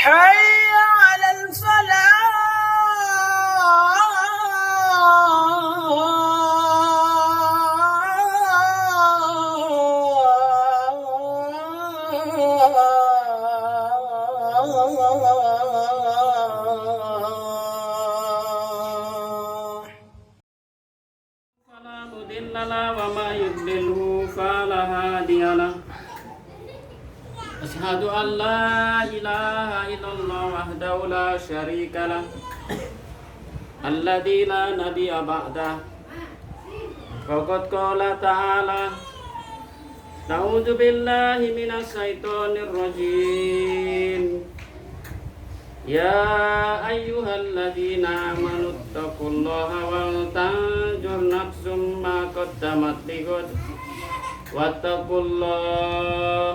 حي على الفلاح. فلا مضل له وما يضلله فلا هادي له. أشهد أن لا إله إلا الله وحده لا شريك له الذي لا نبي بعده. وقد قال تعالى: أعوذ بالله من الشيطان الرجيم. يا أيها الذين آمنوا اتقوا الله ولتنظر نفس ما قدمت لغد واتقوا الله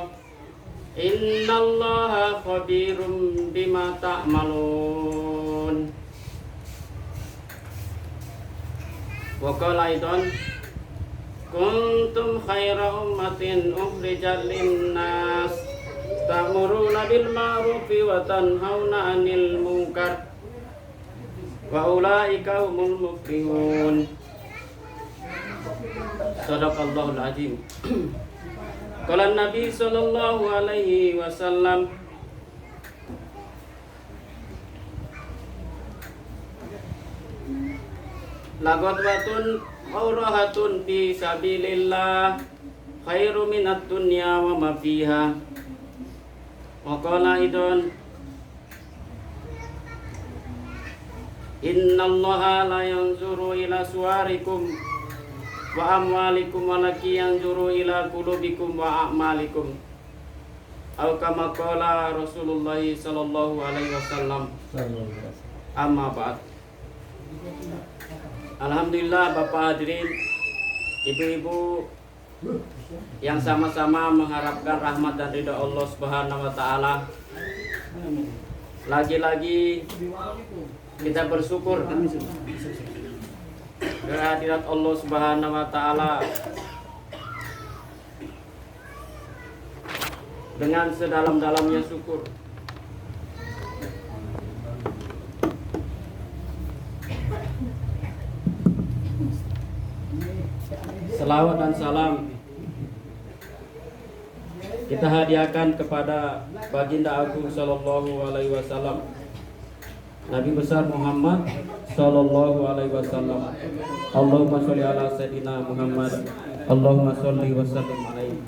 إن الله خبير بما تعملون. وقال أيضا: كنتم خير أمة أخرجت للناس تأمرون بالمعروف وتنهون عن المنكر وأولئك هم المفلحون. صدق الله العظيم. قال النبي صلى الله عليه وسلم: laqadwatun aurahatun fi sabilillah khairu minat dunya wa ma fiha. Wa qala aidan: innallaha la yanzuru ila suwarikum wa amwalikum walakin yanzuru ila qulubikum wa a'malikum. Atau kama qala Rasulullah sallallahu alaihi wasallam. Amma ba'd. Alhamdulillah, Bapak hadirin, Ibu-ibu yang sama-sama mengharapkan rahmat dan ridha Allah Subhanahu wa taala. Lagi-lagi kita bersyukur kehadirat Allah Subhanahu wa taala dengan sedalam-dalamnya syukur. Selawat dan salam kita hadiahkan kepada Baginda Agung Sallallahu Alaihi Wasallam, Nabi besar Muhammad Sallallahu Alaihi Wasallam. Allahumma sholli ala Sayyidina Muhammad. Allahumma sholli wa sallim alaihi.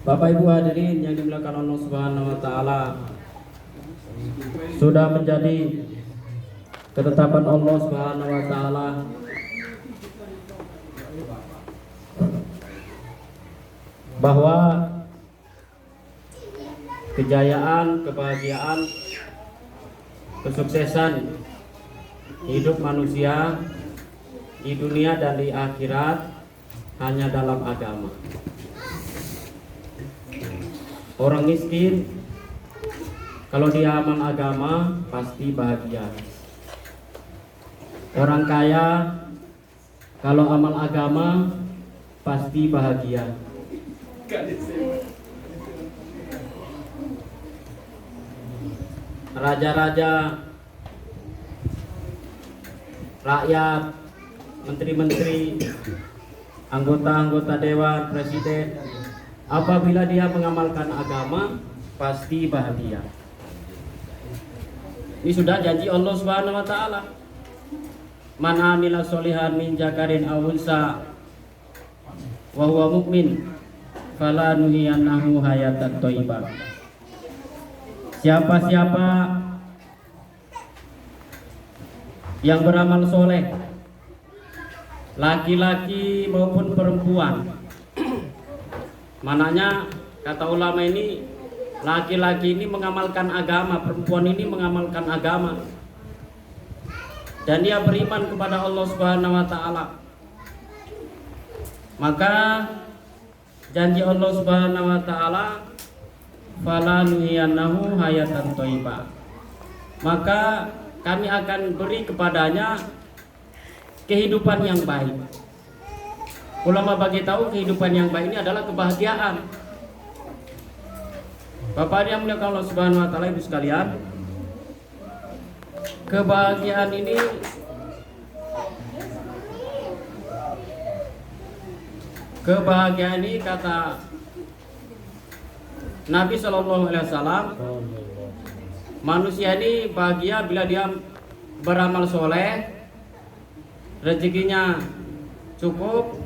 Bapak Ibu hadirin yang dimuliakan Allah Subhanahu Wa Taala, sudah menjadi ketetapan Allah Subhanahu Wa Taala bahwa kejayaan, kebahagiaan, kesuksesan hidup manusia di dunia dan di akhirat hanya dalam agama. Orang miskin kalau dia amal agama pasti bahagia. Orang kaya kalau amal agama pasti bahagia. Raja-raja, rakyat, menteri-menteri, anggota-anggota dewan, presiden, apabila dia mengamalkan agama pasti bahagia. Ini sudah janji Allah Subhanahu wa taala. Man amila sholihan min zakarin aw unsa wa huwa mukmin fala nuhiyannahu hayatan thayyibah. Siapa-siapa yang beramal soleh, laki-laki maupun perempuan, mananya kata ulama ini laki-laki ini mengamalkan agama, perempuan ini mengamalkan agama, dan dia beriman kepada Allah Subhanahu wa taala, maka janji Allah Subhanahu wa taala, fala nuhiyannahu hayatan thayyibah, maka kami akan beri kepadanya kehidupan yang baik. Ulama bagi tahu kehidupan yang baik ini adalah kebahagiaan. Bapak yang mulia Allah Subhanahu wa taala, Ibu sekalian, kebahagiaan ini kata Nabi Shallallahu Alaihi Wasallam, manusia ini bahagia bila dia beramal soleh, rezekinya cukup,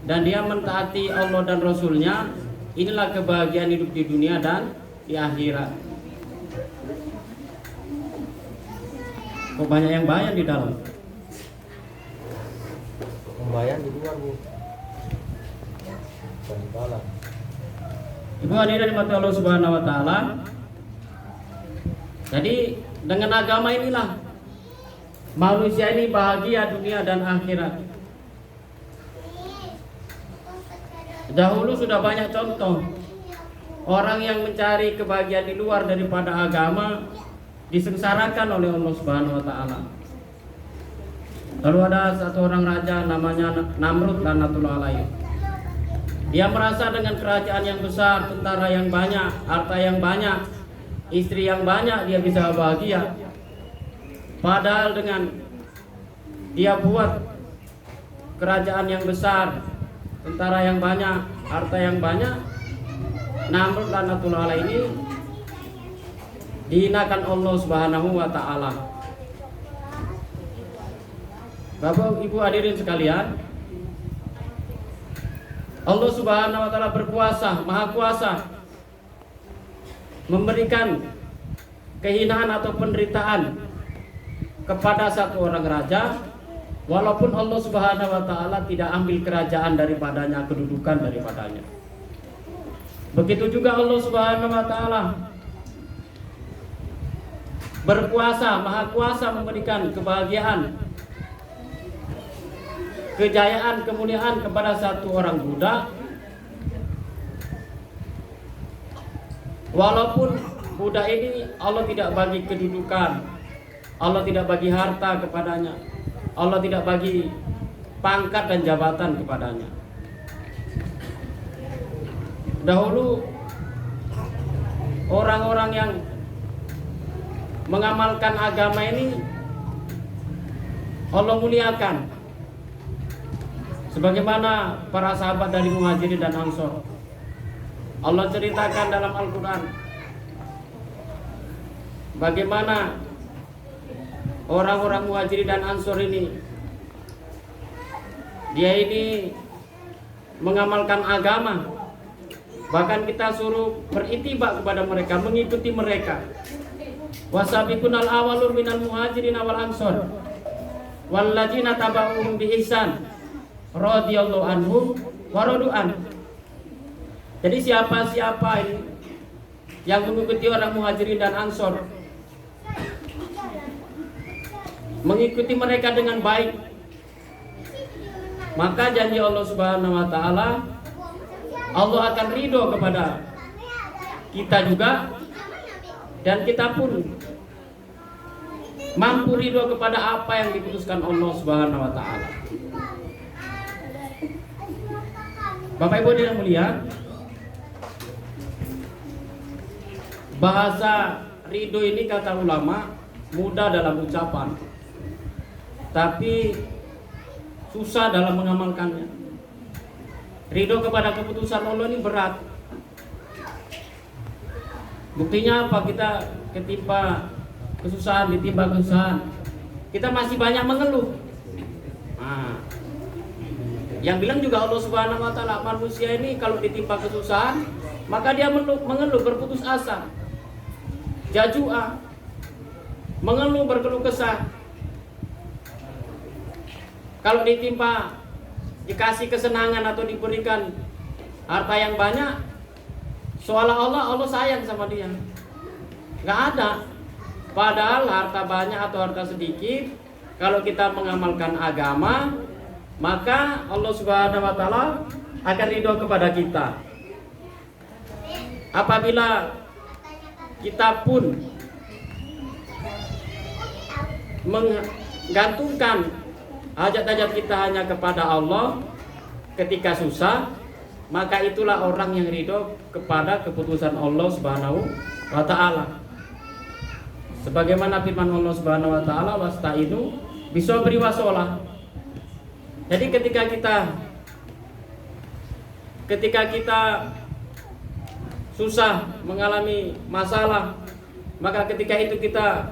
dan dia mentaati Allah dan Rasulnya. Inilah kebahagiaan hidup di dunia dan di akhirat. Kok banyak yang bayar di dalam? Pembayaran di luar, Bu. Bukan di dalam. Ibu hadirin mati Allah Subhanahu wa taala. Jadi dengan agama inilah manusia ini bahagia dunia dan akhirat. Dahulu sudah banyak contoh orang yang mencari kebahagiaan di luar daripada agama disengsarakan oleh Allah Subhanahu wa taala. Lalu ada satu orang raja namanya Namrud laknatullah alaihi. Dia merasa dengan kerajaan yang besar, tentara yang banyak, harta yang banyak, istri yang banyak, dia bisa bahagia. Padahal dengan dia buat kerajaan yang besar, tentara yang banyak, harta yang banyak, Namrud laknatullah alaihi ini dihinakan Allah Subhanahu wa taala. Bapak Ibu hadirin sekalian, Allah Subhanahu wa taala berkuasa, maha kuasa, memberikan kehinaan atau penderitaan kepada satu orang raja, walaupun Allah Subhanahu wa taala tidak ambil kerajaan daripadanya, kedudukan daripadanya. Begitu juga Allah Subhanahu wa taala berkuasa, maha kuasa memberikan kebahagiaan, kejayaan, kemuliaan kepada satu orang budak, walaupun budak ini Allah tidak bagi kedudukan, Allah tidak bagi harta kepadanya, Allah tidak bagi pangkat dan jabatan kepadanya. Dahulu orang-orang yang mengamalkan agama ini Allah muliakan, sebagaimana para sahabat dari Muhajirin dan Ansor. Allah ceritakan dalam Al-Quran bagaimana orang-orang Muhajirin dan Ansor ini, dia ini mengamalkan agama. Bahkan kita suruh beritibak kepada mereka, mengikuti mereka. Wasabiqunal awwalun minal muhajirin wal ansor walladzina tabauhum bi ihsan radhiyallahu anhum wa radu'an. Jadi siapa ini yang mengikuti orang Muhajirin dan Ansor, mengikuti mereka dengan baik, maka janji Allah Subhanahu wa taala, Allah akan ridho kepada kita juga, dan kita pun mampu ridho kepada apa yang diputuskan Allah Subhanahu wa taala. Bapak Ibu yang mulia, bahasa ridho ini kata ulama mudah dalam ucapan, tapi susah dalam mengamalkannya. Ridho kepada keputusan Allah ini berat. Buktinya apa? Kita ketimpa kesusahan, ditimpa kesusahan, kita masih banyak mengeluh. Yang bilang juga Allah Subhanahu wa taala, manusia ini kalau ditimpa kesusahan, maka dia mengeluh, berputus asa, jajua, mengeluh, berkeluh kesah. Kalau ditimpa, dikasih kesenangan atau diberikan harta yang banyak, seolah-olah Allah sayang sama dia. Nggak ada. Padahal harta banyak atau harta sedikit, kalau kita mengamalkan agama, maka Allah Subhanahu wa taala akan ridho kepada kita. Apabila kita pun menggantungkan hajat-hajat kita hanya kepada Allah ketika susah, maka itulah orang yang ridho kepada keputusan Allah Subhanahu wa taala. Sebagaimana firman Allah Subhanahu wa taala, wasta'inu bisabri wasolah. Jadi ketika kita susah, mengalami masalah, maka ketika itu kita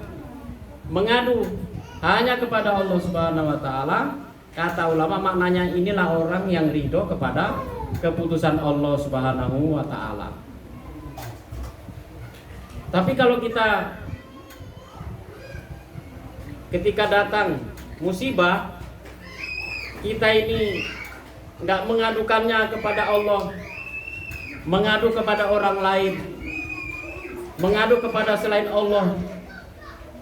mengadu hanya kepada Allah Subhanahu wa taala. Kata ulama, maknanya inilah orang yang ridho kepada keputusan Allah Subhanahu wa taala. Tapi kalau kita ketika datang musibah, kita ini enggak mengadukannya kepada Allah, mengadu kepada orang lain, mengadu kepada selain Allah,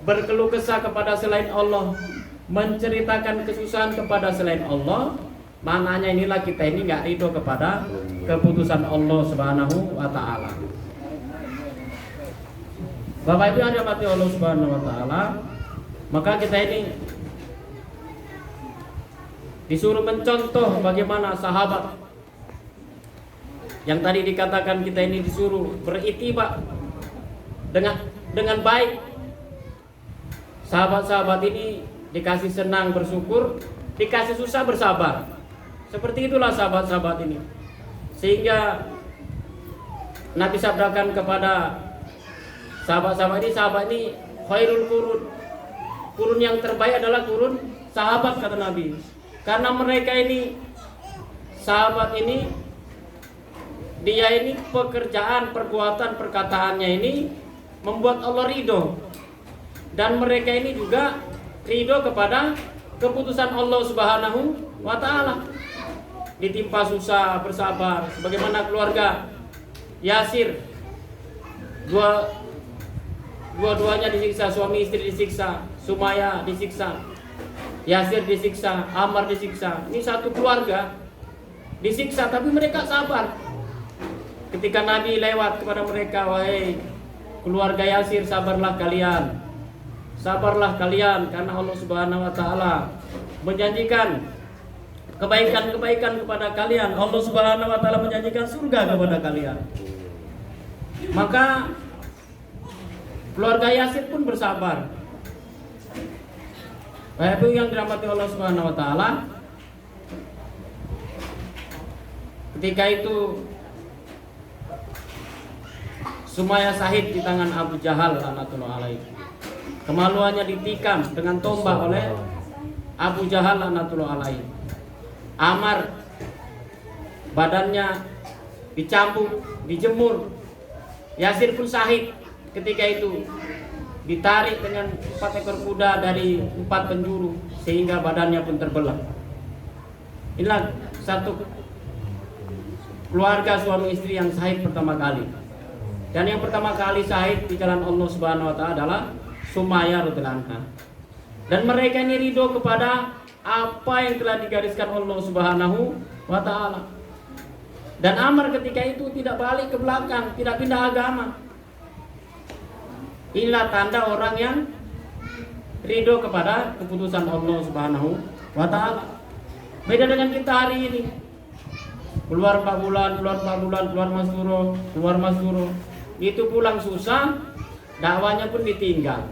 berkeluh kesah kepada selain Allah, menceritakan kesusahan kepada selain Allah, maknanya inilah kita ini enggak ridho kepada keputusan Allah Subhanahu wa taala. Bapak Ibu yang dirahmati Allah Subhanahu wa taala, maka kita ini disuruh mencontoh bagaimana sahabat yang tadi dikatakan kita ini disuruh beritiba dengan baik. Sahabat-sahabat ini dikasih senang bersyukur, dikasih susah bersabar. Seperti itulah sahabat-sahabat ini. Sehingga Nabi sabdakan kepada sahabat ini khairul qurun. Kurun yang terbaik adalah kurun sahabat, kata Nabi. Karena mereka ini, sahabat ini, dia ini pekerjaan, perbuatan, perkataannya ini membuat Allah ridho. Dan mereka ini juga ridho kepada keputusan Allah Subhanahu wa taala. Ditimpa susah bersabar, sebagaimana keluarga Yasir, dua-duanya disiksa, suami istri disiksa, Sumaya disiksa, Yasir disiksa, Ammar disiksa. Ini satu keluarga disiksa, tapi mereka sabar. Ketika Nabi lewat kepada mereka, wahai keluarga Yasir, sabarlah kalian, karena Allah Subhanahu wa taala menjanjikan kebaikan-kebaikan kepada kalian. Allah Subhanahu wa taala menjanjikan surga kepada kalian. Maka keluarga Yasir pun bersabar. Bapak Ibu yang dirahmati Allah Subhanahu wa taala, ketika itu Sumayyah syahid di tangan Abu Jahal laknatullah alaihi. Kemaluannya ditikam dengan tombak oleh Abu Jahal laknatullah alaihi. Ammar badannya dicambuk, dijemur. Yasir pun syahid ketika itu, ditarik dengan 4 ekor kuda dari 4 penjuru sehingga badannya pun terbelah. Inilah satu keluarga suami istri yang syahid pertama kali. Dan yang pertama kali syahid di jalan Allah Subhanahu wa taala adalah Sumayyah radhiyallahu anha. Dan mereka ini ridho kepada apa yang telah digariskan Allah Subhanahu wa taala. Dan Ammar ketika itu tidak balik ke belakang, tidak pindah agama. Inilah tanda orang yang ridho kepada keputusan Allah Subhanahu wa taala. Beda dengan kita hari ini. Keluar 4 bulan, keluar Mas Guru. Itu pulang susah, dakwanya pun ditinggal.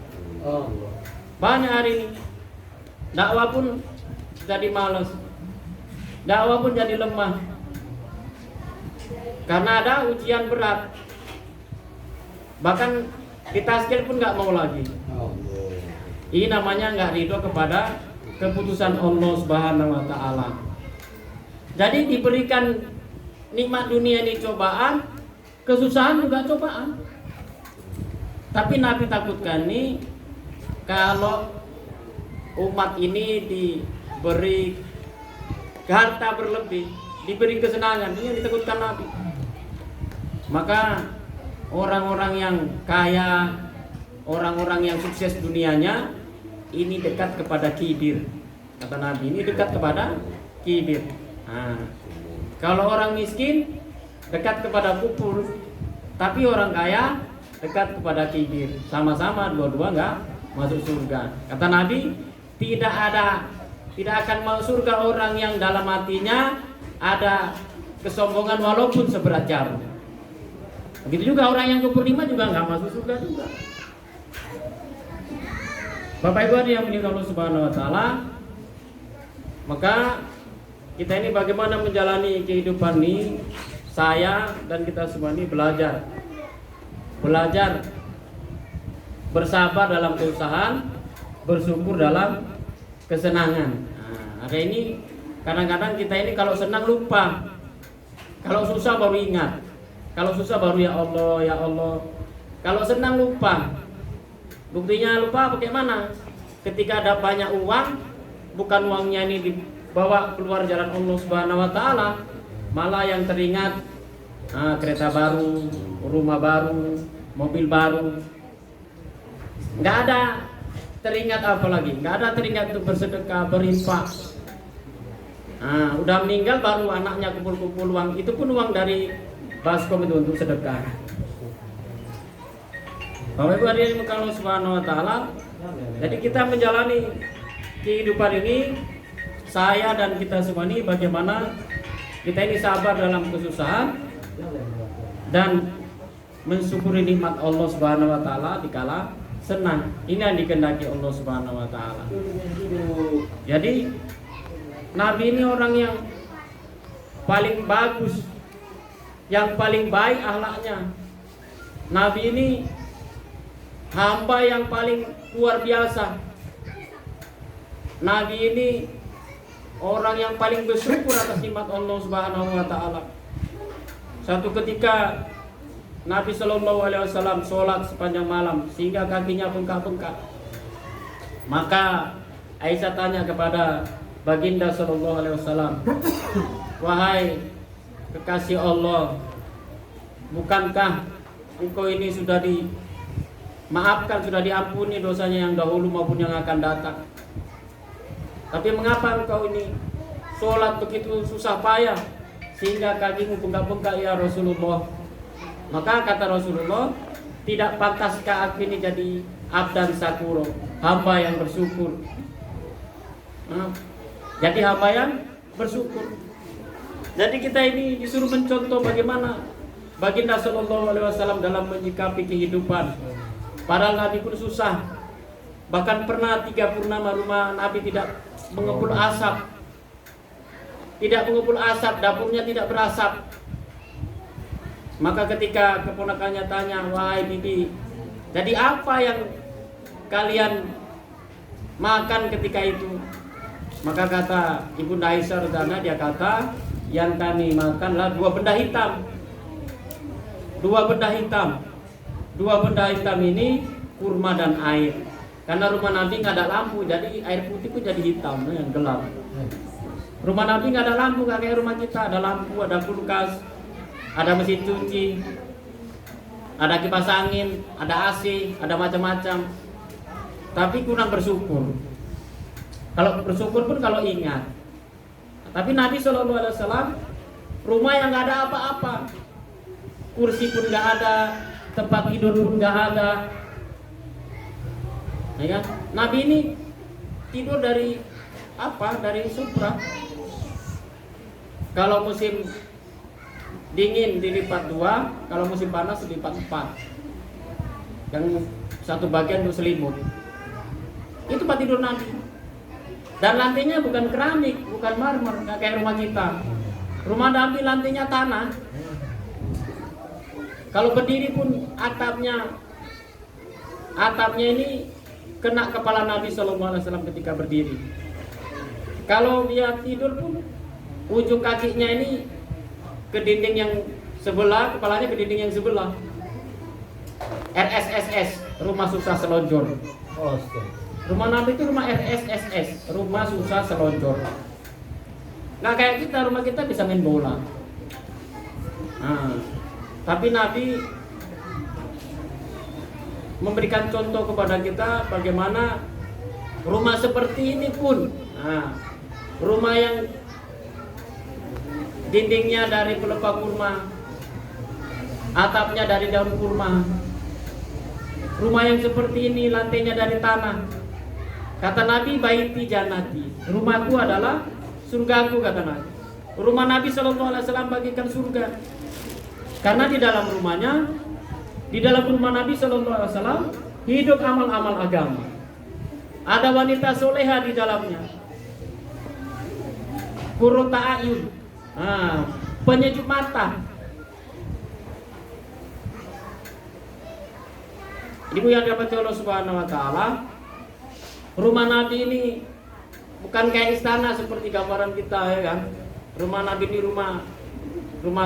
Banyak hari ini. Dakwah pun jadi malas. Dakwah pun jadi lemah. Karena ada ujian berat. Bahkan ditazkir pun nggak mau lagi. Ini namanya nggak ridho kepada keputusan Allah Subhanahu wa taala. Jadi diberikan nikmat dunia ini cobaan, kesusahan juga cobaan. Tapi Nabi takutkan nih, kalau umat ini diberi harta berlebih, diberi kesenangan, ini yang ditakutkan Nabi. Maka orang-orang yang kaya, orang-orang yang sukses dunianya, ini dekat kepada kibir. Kata Nabi, ini dekat kepada kibir. Nah, kalau orang miskin dekat kepada kufur, tapi orang kaya dekat kepada kibir. Sama-sama dua-dua enggak masuk surga. Kata Nabi, tidak akan masuk surga orang yang dalam hatinya ada kesombongan walaupun seberat jarum. Begitu juga orang yang kufur nikmat juga nggak masuk surga juga. Bapak Ibu yang dimuliakan Allah Subhanahu wa taala, maka kita ini bagaimana menjalani kehidupan ini, saya dan kita semua ini belajar bersabar dalam kesusahan, bersyukur dalam kesenangan. Nah, ada ini kadang-kadang kita ini kalau senang lupa, kalau susah baru ingat, kalau susah baru ya Allah ya Allah, kalau senang lupa. Buktinya lupa bagaimana? Ketika ada banyak uang, bukan uangnya ini dibawa keluar jalan Allah Subhanahu wa taala, malah yang teringat kereta baru, rumah baru, mobil baru. Nggak ada teringat apa lagi? Nggak ada teringat untuk bersedekah, berinfak. Udah meninggal baru anaknya kumpul-kumpul uang. Itu pun uang dari baskom itu untuk sedekah. Bapak Ibu hadirin Allah Subhanahu wa taala, jadi kita menjalani kehidupan ini, saya dan kita semua ini bagaimana kita ini sabar dalam kesusahan dan mensyukuri nikmat Allah Subhanahu wa taala dikala senang. Ini yang dikehendaki Allah Subhanahu wa taala. Jadi Nabi ini orang yang paling bagus, yang paling baik akhlaknya. Nabi ini hamba yang paling luar biasa. Nabi ini orang yang paling bersyukur atas nikmat Allah Subhanahu wa taala. Satu ketika Nabi Shallallahu Alaihi Wasallam sholat sepanjang malam sehingga kakinya bengkak-bengkak. Maka Aisyah tanya kepada Baginda Shallallahu Alaihi Wasallam, wahai kekasih Allah, bukankah engkau ini sudah dimaafkan, sudah diampuni dosanya yang dahulu maupun yang akan datang? Tapi mengapa engkau ini sholat begitu susah payah sehingga kakimu bengkak-bengkak ya Rasulullah? Maka kata Rasulullah, tidak pantaskah aku ini jadi abdan sakuro, hamba yang bersyukur. Jadi hamba yang bersyukur. Jadi kita ini disuruh mencontoh bagaimana Baginda Sallallahu Alaihi Wasallam dalam menyikapi kehidupan. Padahal Nabi pun susah. Bahkan pernah 3 purnama rumah Nabi tidak mengepul asap. Tidak mengepul asap, dapurnya tidak berasap. Maka ketika keponakannya tanya, wahai bibi, jadi apa yang kalian makan ketika itu? Maka kata Ibunda Aisyah radhiyallahu anha, dia kata, yang kami makanlah 2 benda hitam. 2 benda hitam. 2 benda hitam ini kurma dan air. Karena rumah Nabi nggak ada lampu, jadi air putih pun jadi hitam, yang gelap. Rumah Nabi nggak ada lampu, nggak kayak rumah kita. Ada lampu, ada kulkas, ada mesin cuci, ada kipas angin, ada AC, ada macam-macam. Tapi kurang bersyukur. Kalau bersyukur pun kalau ingat. Tapi Nabi Shallallahu Alaihi Wasallam rumah yang nggak ada apa-apa, kursi pun nggak ada, tempat tidur pun nggak ada. Ya kan? Nabi ini tidur dari apa? Dari supra. Kalau musim dingin dilipat 2, kalau musim panas dilipat 4. Yang satu bagian untuk selimut. Itu tempat tidur Nabi. Dan lantainya bukan keramik, bukan marmer, nggak kayak rumah kita. Rumah Nabi lantainya tanah. Kalau berdiri pun atapnya ini kena kepala Nabi Sallallahu Alaihi Wasallam ketika berdiri. Kalau dia tidur pun ujung kakinya ini ke dinding yang sebelah, kepalanya ke dinding yang sebelah. RSSS, rumah susah selonjor. Rumah Nabi itu rumah RSSS, rumah susah selonjor. Nggak kayak kita, rumah kita bisa main bola. Tapi Nabi memberikan contoh kepada kita bagaimana rumah seperti ini pun, rumah yang dindingnya dari pelepah kurma, atapnya dari daun kurma, rumah yang seperti ini lantainya dari tanah. Kata Nabi, baiti jannati, rumahku adalah surgaku, kata Nabi. Rumah Nabi Shallallahu Alaihi Wasallam bagikan surga. Karena di dalam rumahnya, di dalam rumah Nabi Shallallahu Alaihi Wasallam hidup amal-amal agama. Ada wanita soleha di dalamnya. Qurrata a'yun, penyejuk mata. Ibu yang dirahmati Allah Subhanahu Wa Taala, rumah Nabi ini bukan kayak istana seperti gambaran kita, ya kan? Rumah Nabi ini rumah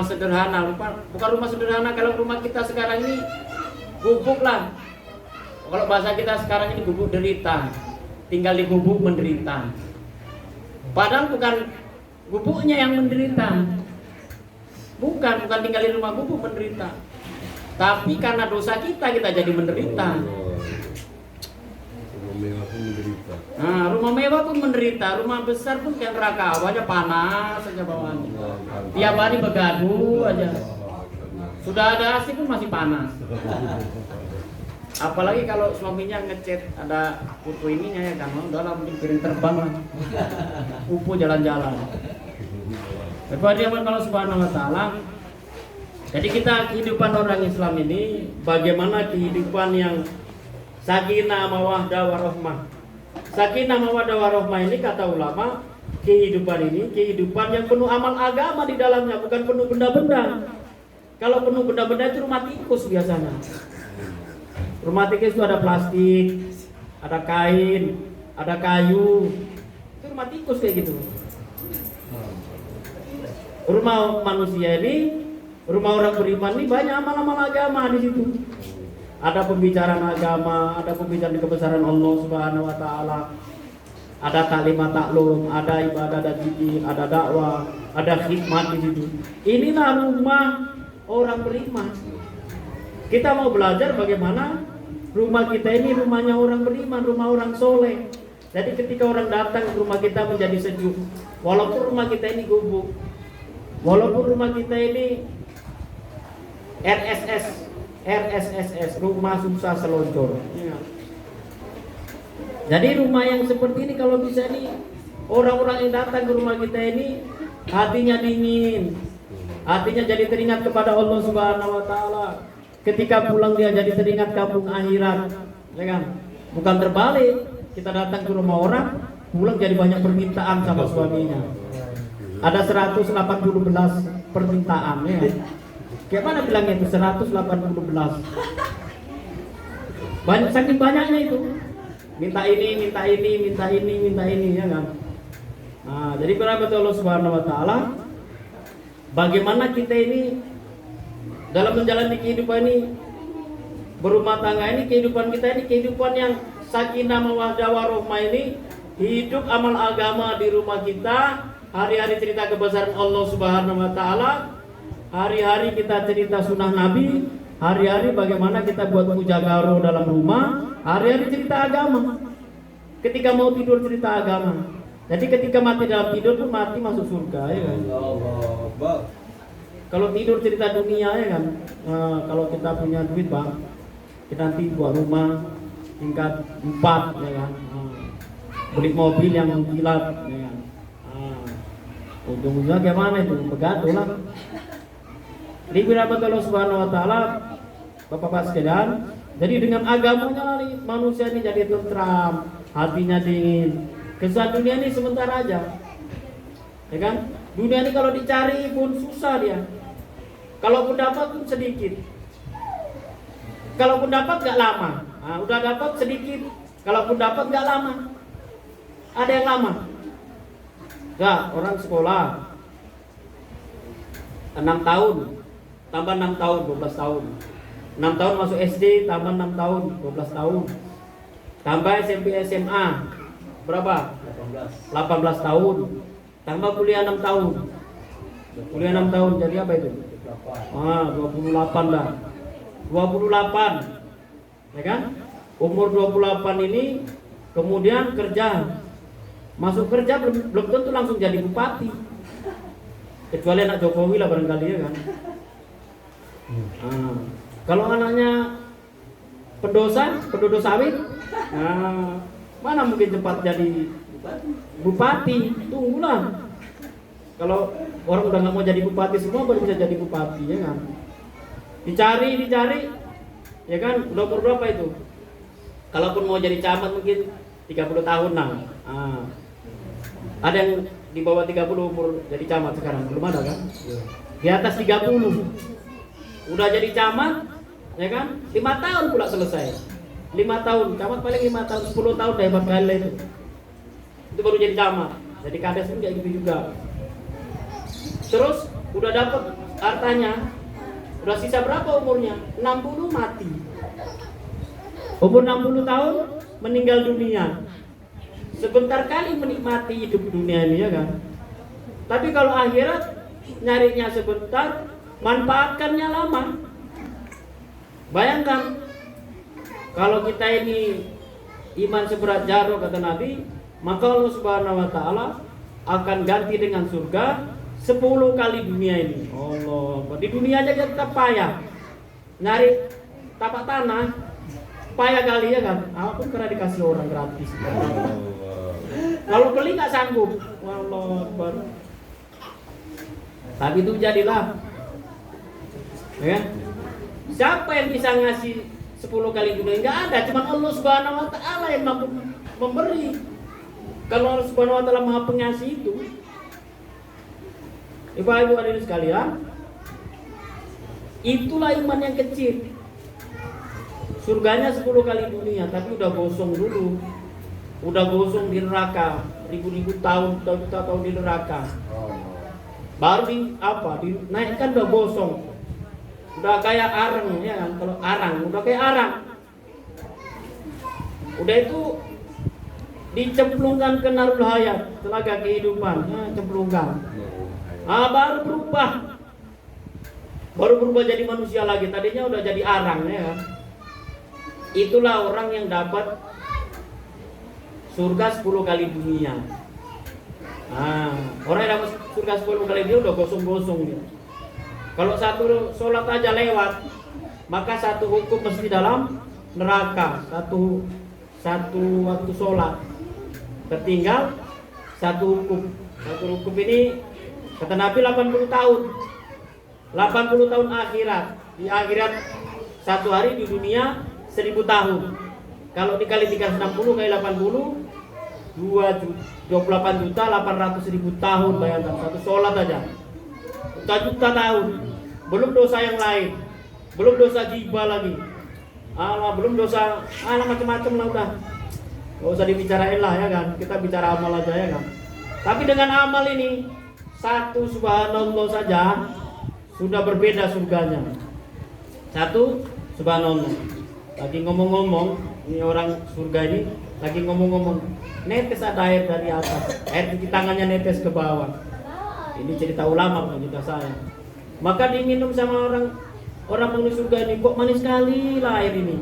sederhana, bukan rumah sederhana. Kalau rumah kita sekarang ini gubuk lah. Kalau bahasa kita sekarang ini gubuk derita, tinggal di gubuk menderita. Padahal bukan gubuknya yang menderita, bukan tinggal di rumah gubuk menderita. Tapi karena dosa kita jadi menderita. Rumah mewah pun menderita. Nah, rumah mewah pun menderita, rumah besar pun kayak neraka aja, panas saja bawaannya. Tiap hari begaduh aja. Sudah ada AC pun masih panas. Apalagi kalau suaminya ngechat ada foto ininya, ya kan, dalam piring terbang lah. Upo jalan-jalan. Kepada Allah Subhanahu Wa Taala. Jadi kita kehidupan orang Islam ini bagaimana kehidupan yang sakinah mawaddah warahmah. Sakinah mawaddah warahmah ini kata ulama, kehidupan ini kehidupan yang penuh amal agama di dalamnya, bukan penuh benda-benda. Kalau penuh benda-benda itu rumah tikus biasanya. Rumah tikus itu ada plastik, ada kain, ada kayu. Itu rumah tikus kayak gitu. Rumah manusia ini, rumah orang beriman ini banyak amal-amal agama di situ. Ada pembicaraan agama, ada pembicaraan kebesaran Allah Subhanahu Wa Taala, ada kalimat taklum, ada ibadah, ada zikir, ada dakwah, ada khidmat di situ. Inilah rumah orang beriman. Kita mau belajar bagaimana rumah kita ini rumahnya orang beriman, rumah orang soleh. Jadi ketika orang datang ke rumah kita menjadi sejuk, walaupun rumah kita ini gubuk, walaupun rumah kita ini RSSS, rumah susah seloncor. Jadi rumah yang seperti ini kalau bisa nih, orang-orang yang datang ke rumah kita ini hatinya dingin, hatinya jadi teringat kepada Allah Subhanahu Wa Taala. Ketika pulang dia jadi teringat kampung akhirat, ya kan? Bukan terbalik, kita datang ke rumah orang, pulang jadi banyak permintaan sama suaminya. Ada 180 permintaan, ya. Kayak mana bilangnya itu 180 belas. Banyak, saking banyaknya itu. Minta ini, ya kan. Nah, jadi berapa Allah Subhanahu Wa Taala, bagaimana kita ini dalam menjalani kehidupan ini, berumah tangga ini, kehidupan kita ini kehidupan yang sakinah mawaddah warahmah ini, hidup amal agama di rumah kita, hari-hari cerita kebesaran Allah Subhanahu Wa Taala. Hari-hari kita cerita sunnah Nabi, hari-hari bagaimana kita buat mujagaro dalam rumah, hari-hari cerita agama. Ketika mau tidur cerita agama. Jadi ketika mati dalam tidur pun mati masuk surga, ya kan? Kalau tidur cerita dunia, ya kan? Kalau kita punya duit bang, kita nanti buat rumah tingkat 4, ya kan? Beli mobil yang kilat, ya kan? Ujung-ujungnya gimana itu? Begaduh lah. Di rahmat Allah Subhanahu Wa Taala, Bapak-bapak sekalian, jadi dengan agamanya manusia ini jadi tentram, hatinya dingin. Kesan dunia ini sebentar aja, ya kan? Dunia ini kalau dicari pun susah dia. Kalaupun dapat pun sedikit. Kalaupun dapat gak lama. Nah, udah dapat sedikit. Kalaupun dapat gak lama. Ada yang lama? Gak, orang sekolah 6 tahun. Tambah 6 tahun, 12 tahun. 6 tahun masuk SD, tambah 6 tahun, 12 tahun. Tambah SMP SMA, berapa? 18 tahun. Tambah kuliah 6 tahun. Kuliah 6 tahun, jadi apa itu? 28 dah. 28. Ya kan? Umur 28 ini kemudian kerja. Masuk kerja belum tentu langsung jadi bupati. Kecuali anak Jokowi lah barangkali, ya kan? Kalau anaknya pendosa sawit, mana mungkin cepat jadi bupati? Tunggulah. Kalau orang udah nggak mau jadi bupati semua baru bisa jadi bupati, ya kan? Dicari, ya kan? Udah umur berapa itu? Kalaupun mau jadi camat mungkin 30 tahun lah. Ada yang di bawah 30 umur jadi camat sekarang, belum ada kan? Di atas 30 udah jadi camat, ya kan? 5 tahun pula selesai. 5 tahun, camat paling 5 tahun, 10 tahun hebat kali itu. Itu baru jadi camat. Jadi kades pun kayak gitu juga. Terus udah dapat hartanya, udah sisa berapa umurnya? 60 mati. Umur 60 tahun meninggal dunia. Sebentar kali menikmati hidup dunia ini, ya kan? Tapi kalau akhirat nyarinya sebentar, manfaatkannya lama. Bayangkan kalau kita ini iman seberat jarro kata Nabi, maka Allah Subhanahu wa taala akan ganti dengan surga 10 kali dunia ini. Allah, di dunia aja kita payah nyari tapak tanah, payah kali, ya kan? Apapun karena dikasih orang gratis. Kalau beli nggak sanggup. Wallahu Akbar. Tapi itu jadilah, ya. Siapa yang bisa ngasih 10 kali dunia? Nggak ada, cuma Allah Subhanahu wa taala yang mampu memberi. Kalau Allah Subhanahu wa taala Maha Pengasih itu, Ibu hadirin sekalian, itulah iman yang kecil. Surganya 10 kali dunia, tapi udah gosong dulu. Udah gosong di neraka, ribu-ribu tahun, juta tahun di neraka. Baru dinaikkan udah gosong. Udah kayak arang, ya kan? Kalau arang, udah kayak arang. Udah itu dicemplungkan ke narul hayat, telaga kehidupan, cemplungkan. Baru berubah jadi manusia lagi. Tadinya udah jadi arang, ya kan? Itulah orang yang dapat surga 10 kali dunia. Orang yang dapat surga 10 kali dunia udah gosong-gosong dia. Kalau satu sholat aja lewat, maka satu hukum mesti dalam neraka. Satu waktu sholat tertinggal satu hukum. Satu hukum ini kata Nabi 80 tahun. 80 tahun akhirat. Di akhirat satu hari, di dunia 1000 tahun. Kalau dikali 360 kali 80, 28.800.000 tahun. Bayangkan satu sholat aja juta tahun. Belum dosa yang lain, belum dosa ghibah lagi, belum dosa macam-macam lah. Udah nggak usah dibicarain lah, ya kan? Kita bicara amal aja, ya kan? Tapi dengan amal ini satu subhanallah saja sudah berbeda surganya. Satu subhanallah. Lagi ngomong-ngomong, ini orang surga ini lagi ngomong-ngomong, netes ada air dari atas, air cuci tangannya netes ke bawah. Ini cerita ulama, bukan cerita saya. Maka diminum sama orang penghuni surga ini, kok manis sekali lah air ini.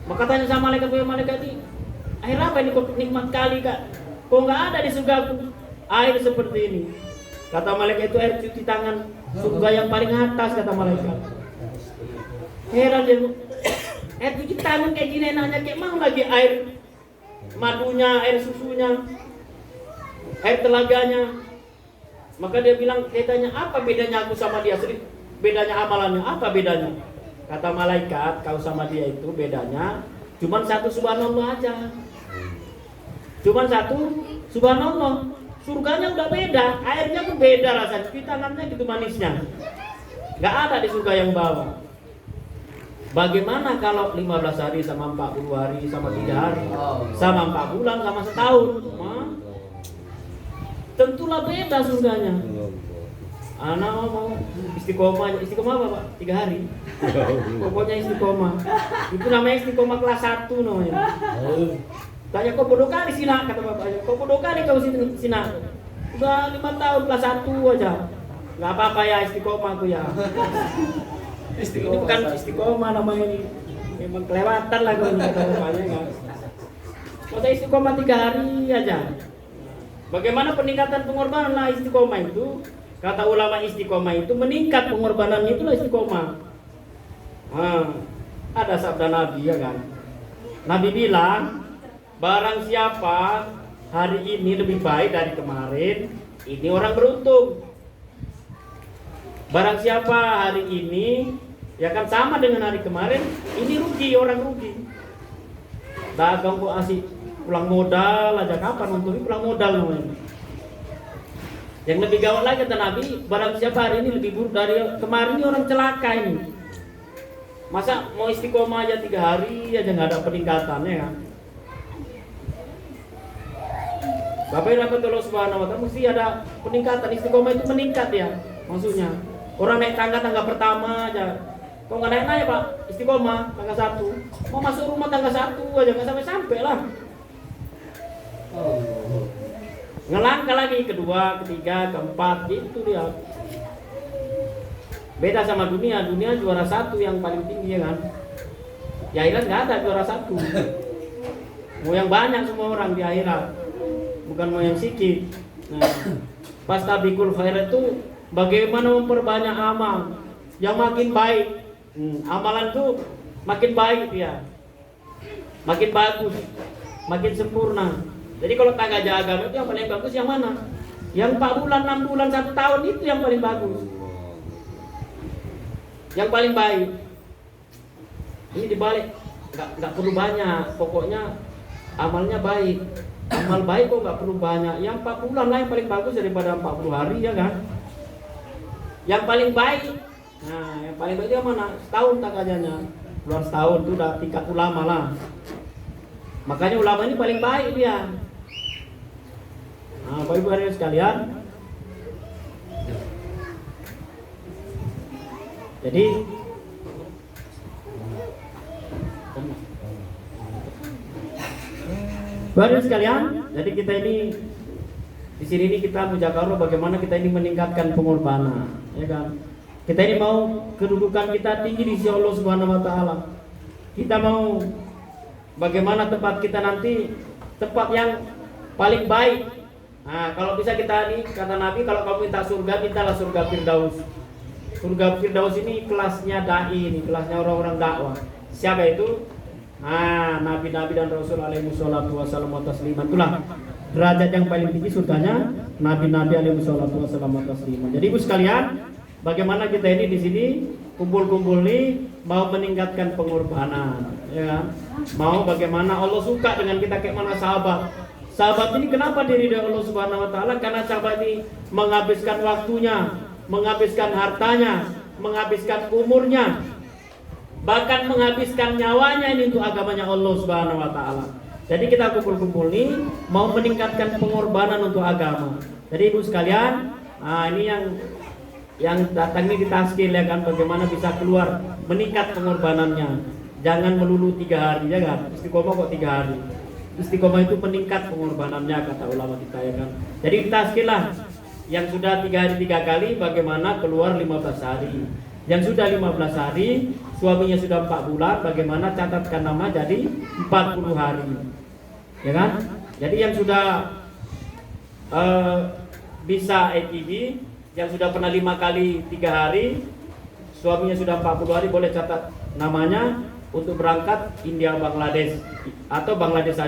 Maka tanya sama malaikat ini, air apa ini kok nikmat kali kak? Kok nggak ada di surga air seperti ini? Kata malaikat, itu air cuci tangan surga yang paling atas, kata malaikat. Heran dia, air cuci tangan kayak gini enaknya, kayak mau lagi air madunya, air susunya, air telaganya. Maka dia bilang, tanya apa bedanya aku sama dia? Bedanya amalannya, apa bedanya? Kata malaikat, kau sama dia itu bedanya cuman satu subhanallah aja. Cuman satu subhanallah. Surganya udah beda, airnya pun beda rasanya, cuci tangannya gitu manisnya. Gak ada di surga yang bawah. Bagaimana kalau 15 hari sama 40 hari sama 3 hari sama 4 bulan sama setahun? Tentulah beda surganya. Anak mau istiqomah apa Pak? 3 hari. Pokoknya istiqomah. Itu namanya istiqomah kelas 1 namanya. Tanya kok bodoh kali sih nak, kata bapaknya. Kok bodoh kali kau sini nak? Udah 5 tahun kelas 1 aja. Gak apa-apa ya istiqomah aku ya. Ini bukan istiqomah namanya ini. Memang kelewatan lah kalau kata bapaknya kan. Masa istiqomah 3 hari aja. Bagaimana peningkatan pengorbanan lah istiqomah itu? Kata ulama istiqomah itu meningkat pengorbanannya, itulah istiqomah. Ada sabda Nabi, ya kan? Nabi bilang, barang siapa hari ini lebih baik dari kemarin, ini orang beruntung. Barang siapa hari ini ya kan sama dengan hari kemarin, ini rugi, orang rugi. Dagang kok asik pulang modal aja, kapan untungnya pulang modal namanya. Yang lebih gawat lagi kata Nabi, barang siapa hari ini lebih buruk dari kemarin, ini orang celaka ini. Masa mau istiqomah aja 3 hari aja nggak ada peningkatannya kan? Bapak yang dapat Allah Subhanahu Wa Taala mesti ada peningkatan, istiqomah itu meningkat ya, maksudnya. Orang naik tangga pertama aja, kok nggak naik Pak? Istiqomah tangga 1, mau masuk rumah tangga 1 aja nggak sampai lah. Ngelangkah lagi kedua, ketiga, keempat, itu dia. Beda sama dunia juara 1 yang paling tinggi ya kan. Di akhirat nggak ada juara 1. Mau yang banyak semua orang di akhirat, bukan mau yang sedikit. Nah, pas tabiqul khairat itu bagaimana memperbanyak amal yang makin baik. Amalan tuh makin baik ya, makin bagus, makin sempurna. Jadi kalau tangga agama itu yang paling bagus yang mana? Yang 4 bulan, 6 bulan, 1 tahun itu yang paling bagus, yang paling baik. Ini dibalik, nggak perlu banyak, pokoknya amalnya baik. Amal baik kok nggak perlu banyak. Yang 4 bulan lah yang paling bagus daripada 40 hari ya kan? Yang paling baik. Nah, yang paling baik yang mana? Setahun takajanya. Keluar setahun itu udah tingkat ulama lah. Makanya ulama ini paling baik dia. Nah, Bapak Ibu hadirin sekalian. Jadi Bapak sekalian, jadi kita ini di sini ini kita mujakarah bagaimana kita ini meningkatkan pengorbanan, ya kan? Kita ini mau kedudukan kita tinggi di sisi Allah Subhanahu Wa Taala. Kita mau bagaimana tempat kita nanti tempat yang paling baik. Nah, kalau bisa kita ini kata Nabi, kalau kamu minta surga, mintalah surga Firdaus. Surga Firdaus ini kelasnya dai, ini kelasnya orang-orang dakwah. Siapa itu? Nah, nabi-nabi dan rasul alaihi wassalatu wassalam wa tasliman. Itulah derajat yang paling tinggi surganya nabi-nabi alaihi wassalatu wassalam wa tasliman. Jadi Ibu sekalian, bagaimana kita ini di sini kumpul-kumpul nih mau meningkatkan pengorbanan, ya kan? Mau bagaimana Allah suka dengan kita kayak mana sahabat. Sahabat ini kenapa diridhoi Allah Subhanahu Wa Taala? Karena sahabat ini menghabiskan waktunya, menghabiskan hartanya, menghabiskan umurnya, bahkan menghabiskan nyawanya ini untuk agamanya Allah Subhanahu Wa Taala. Jadi kita kumpul-kumpul nih mau meningkatkan pengorbanan untuk agama. Jadi Ibu sekalian, ini yang datang ini ditaskil ya kan, bagaimana bisa keluar meningkat pengorbanannya. Jangan melulu 3 hari ya kan. Istiqomah kok 3 hari. Istiqomah itu meningkat pengorbanannya kata ulama kita ya kan. Jadi ditaskil lah yang sudah 3 hari 3 kali bagaimana keluar 15 hari. Yang sudah 15 hari, suaminya sudah 4 bulan, bagaimana catatkan nama jadi 40 hari. Ya kan? Jadi yang sudah bisa ETB, yang sudah pernah 5 kali 3 hari, suaminya sudah 40 hari, boleh catat namanya untuk berangkat India Bangladesh atau Bangladesh saja.